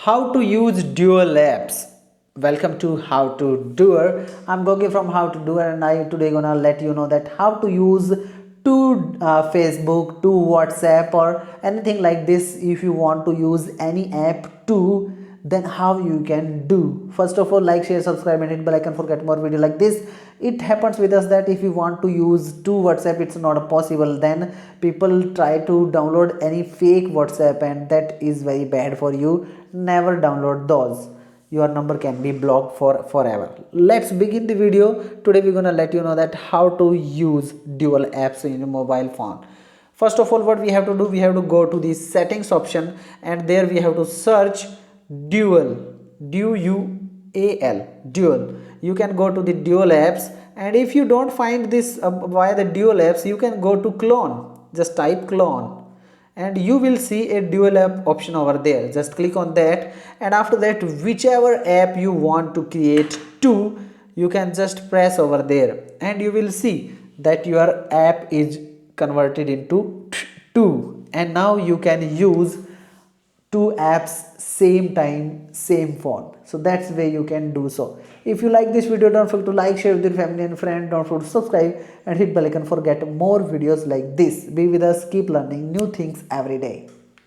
How to use dual apps. Welcome to How to Doer. I'm Gogi from How to Doer, and I today gonna let you know that how to use to Facebook, to WhatsApp, or anything like this. If you want to use any app to, then how you can do. First of all, like, share, subscribe, and hit bell icon for get more video like this. It happens with us that if you want to use to WhatsApp, it's not possible. Then people try to download any fake WhatsApp, and that is very bad for you. Never download those. Your number can be blocked for forever. Let's begin the video. Today we're gonna let you know that how to use dual apps in your mobile phone. First of all, what we have to do, we have to go to the settings option, and there we have to search dual, dual, dual. You can go to the dual apps, and if you don't find this via the dual apps, you can go to clone. Just type clone, and you will see a dual app option over there. Just click on that, and after that, whichever app you want to create to, you can just press over there, and you will see that your app is converted into two, and now you can use two apps same time, same phone. So that's way you can do so. If you like this video, don't forget to like, share with your family and friend. Don't forget to subscribe and hit bell icon for get more videos like this. Be with us, keep learning new things every day.